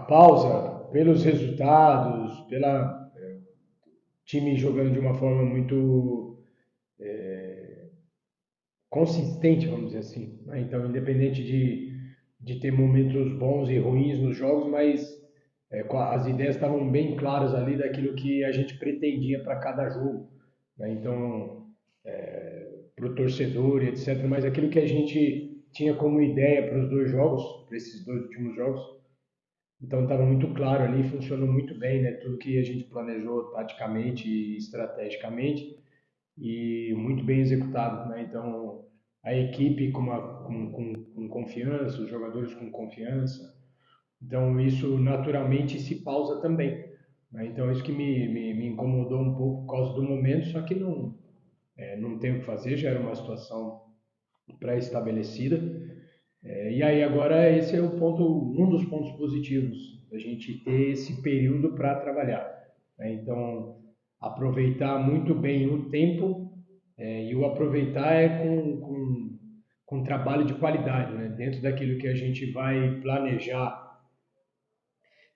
pausa pelos resultados, pela time jogando de uma forma muito consistente, vamos dizer assim, né? Então, independente de ter momentos bons e ruins nos jogos, mas as ideias estavam bem claras ali daquilo que a gente pretendia para cada jogo, né? Então, para o torcedor e etc. Mas aquilo que a gente tinha como ideia para os dois jogos, para esses dois últimos jogos, então estava muito claro ali, funcionou muito bem, né? Tudo que a gente planejou taticamente e estrategicamente e muito bem executado, né? Então a equipe com confiança, os jogadores com confiança, então isso naturalmente se pausa também, né? Então isso que me incomodou um pouco por causa do momento, só que não tem o que fazer, já era uma situação pré-estabelecida. E aí agora esse é o ponto, um dos pontos positivos da gente ter esse período para trabalhar, né? Então aproveitar muito bem o tempo, e o aproveitar é com trabalho de qualidade, né? Dentro daquilo que a gente vai planejar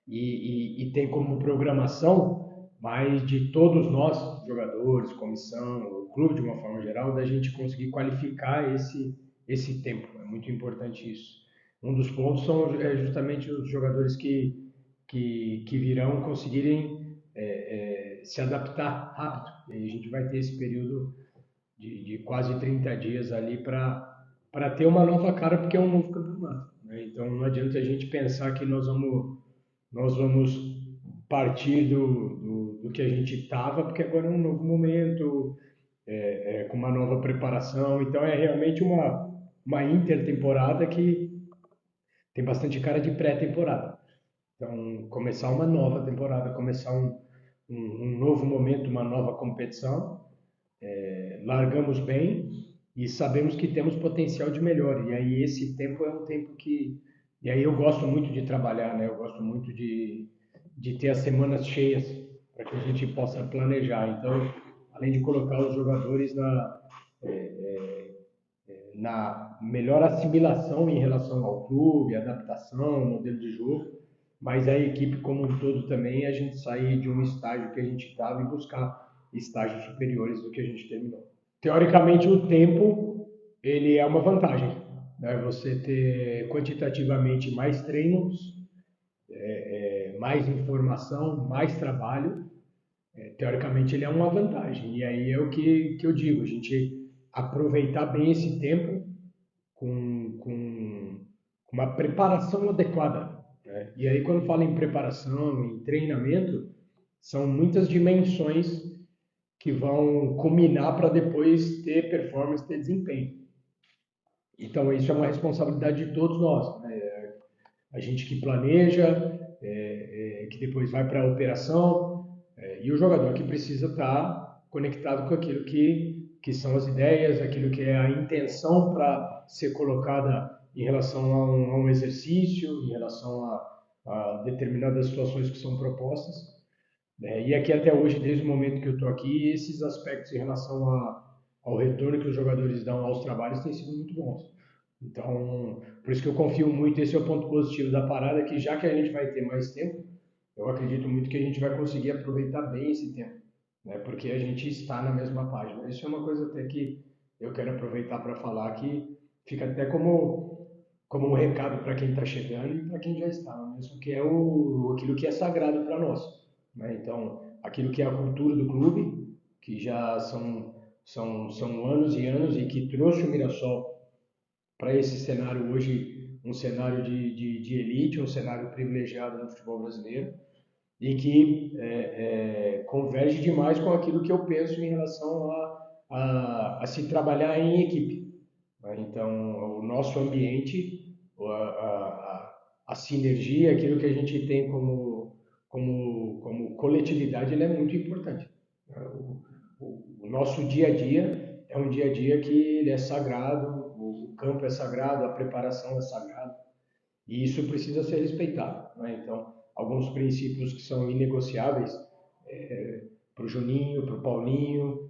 e tem como programação, mas de todos nós, jogadores, comissão, o clube de uma forma geral, da gente conseguir qualificar esse tempo. É muito importante isso. Um dos pontos são justamente os jogadores que virão conseguirem se adaptar rápido. E aí a gente vai ter esse período de quase 30 dias ali para ter uma nova cara, porque é um novo campeonato, né? Então não adianta a gente pensar que nós vamos partir do que a gente estava, porque agora é um novo momento, com uma nova preparação. Então é realmente uma intertemporada que tem bastante cara de pré-temporada. Então, começar uma nova temporada, começar um novo momento, uma nova competição, largamos bem e sabemos que temos potencial de melhor. E aí esse tempo é um tempo que... E aí eu gosto muito de trabalhar, né? Eu gosto muito de ter as semanas cheias para que a gente possa planejar. Então, além de colocar os jogadores na melhor assimilação em relação ao clube, adaptação, modelo de jogo, mas a equipe como um todo também, a gente sair de um estágio que a gente estava e buscar estágios superiores do que a gente terminou. Teoricamente, o tempo ele é uma vantagem, né? Você ter quantitativamente mais treinos, mais informação, mais trabalho, teoricamente ele é uma vantagem. E aí é o que eu digo, a gente aproveitar bem esse tempo com uma preparação adequada, né? E aí quando fala em preparação, em treinamento, são muitas dimensões que vão culminar para depois ter performance, ter desempenho. Então, isso é uma responsabilidade de todos nós, né? A gente que planeja, que depois vai para a operação, e o jogador que precisa estar conectado com aquilo que são as ideias, aquilo que é a intenção para ser colocada em relação a um exercício, em relação a determinadas situações que são propostas. E aqui até hoje, desde o momento que eu estou aqui, esses aspectos em relação ao retorno que os jogadores dão aos trabalhos têm sido muito bons. Então, por isso que eu confio muito, esse é o ponto positivo da parada, que já que a gente vai ter mais tempo, eu acredito muito que a gente vai conseguir aproveitar bem esse tempo, né? Porque a gente está na mesma página. Isso é uma coisa até que eu quero aproveitar para falar, que fica até como um recado para quem está chegando e para quem já está, mesmo que é aquilo que é sagrado para nós, né? Então, aquilo que é a cultura do clube, que já são anos e anos e que trouxe o Mirassol para esse cenário hoje, um cenário de elite, um cenário privilegiado no futebol brasileiro, e que converge demais com aquilo que eu penso em relação a se trabalhar em equipe, né? Então, o nosso ambiente, a sinergia, aquilo que a gente tem como coletividade, ele é muito importante. O nosso dia a dia é um dia a dia que ele é sagrado, o campo é sagrado, a preparação é sagrada, e isso precisa ser respeitado, né? Então, alguns princípios que são inegociáveis, para o Juninho, para o Paulinho,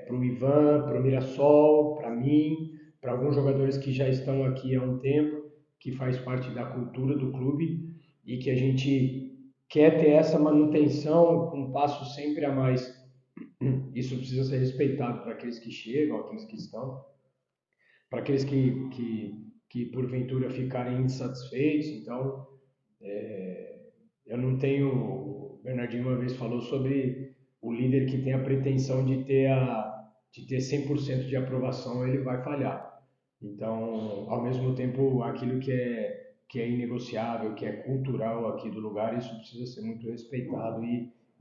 para o Ivan, para o Mirassol, para mim, para alguns jogadores que já estão aqui há um tempo, que faz parte da cultura do clube, e que a gente quer ter essa manutenção com um passo sempre a mais. Isso precisa ser respeitado para aqueles que chegam, aqueles que estão, para aqueles que porventura ficarem insatisfeitos. Então, eu não tenho. O Bernardinho uma vez falou sobre o líder que tem a pretensão de ter 100% de aprovação, ele vai falhar. Então, ao mesmo tempo, aquilo que é inegociável, que é cultural aqui do lugar, isso precisa ser muito respeitado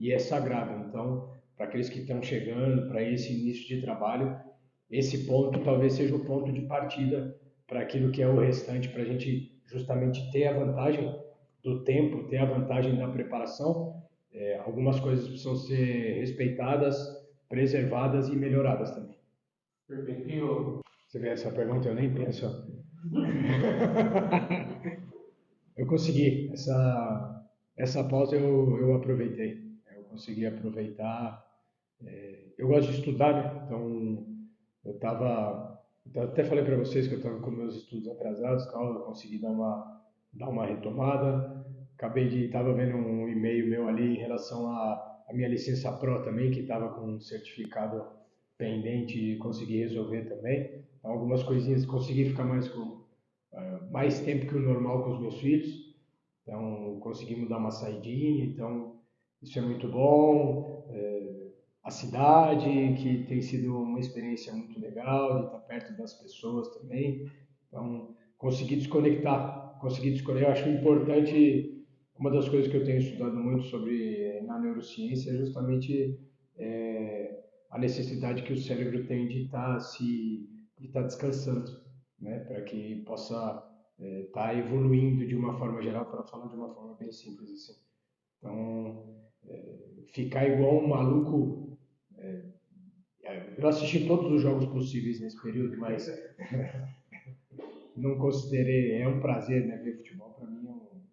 e é sagrado. Então, para aqueles que estão chegando, para esse início de trabalho, esse ponto talvez seja o ponto de partida para aquilo que é o restante, para a gente justamente ter a vantagem do tempo, ter a vantagem da preparação. Algumas coisas precisam ser respeitadas, preservadas e melhoradas também. Perfeito. Você vê essa pergunta, eu nem penso. Eu consegui. Essa pausa eu aproveitei. Eu consegui aproveitar. Eu gosto de estudar, né? Então, eu até falei para vocês que eu estava com meus estudos atrasados, tal, eu consegui dar uma retomada. Estava vendo um e-mail meu ali em relação à minha licença Pro também, que estava com um certificado pendente e consegui resolver também. Então, algumas coisinhas, consegui ficar mais tempo que o normal com os meus filhos. Então, conseguimos dar uma saidinha, então isso é muito bom. A cidade, que tem sido uma experiência muito legal, de estar perto das pessoas também. Então, conseguir desconectar. Eu acho importante, uma das coisas que eu tenho estudado muito sobre na neurociência é justamente a necessidade que o cérebro tem de estar descansando, né, para que possa estar evoluindo de uma forma geral, para falar de uma forma bem simples assim. Então, ficar igual um maluco. Eu assisti todos os jogos possíveis nesse período, mas não considerei. É um prazer, né, ver futebol. Para mim,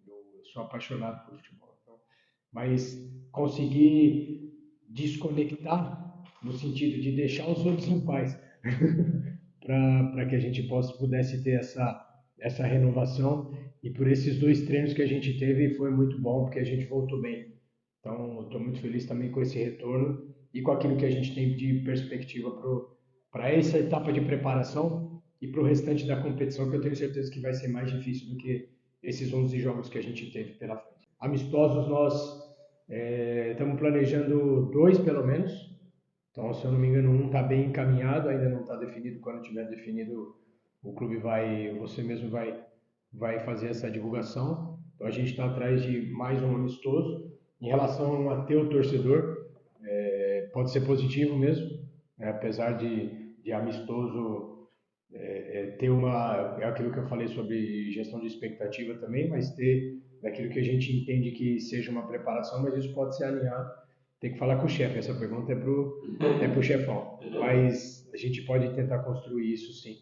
eu sou apaixonado por futebol. Então, mas conseguir desconectar no sentido de deixar os outros em paz, para que a gente pudesse ter essa renovação. E por esses 2 treinos que a gente teve, foi muito bom, porque a gente voltou bem. Então, estou muito feliz também com esse retorno e com aquilo que a gente tem de perspectiva para essa etapa de preparação e para o restante da competição, que eu tenho certeza que vai ser mais difícil do que esses 11 jogos que a gente teve pela frente. Amistosos, nós estamos planejando 2 pelo menos. Então, se eu não me engano, um está bem encaminhado, ainda não está definido. Quando tiver definido, o clube você mesmo vai fazer essa divulgação. Então, a gente está atrás de mais um amistoso. Em relação a ter o torcedor, pode ser positivo mesmo, né? Apesar de amistoso ter é aquilo que eu falei sobre gestão de expectativa também, mas ter daquilo que a gente entende que seja uma preparação, mas isso pode ser alinhado. Tem que falar com o chefe, essa pergunta é pro chefão, mas a gente pode tentar construir isso sim.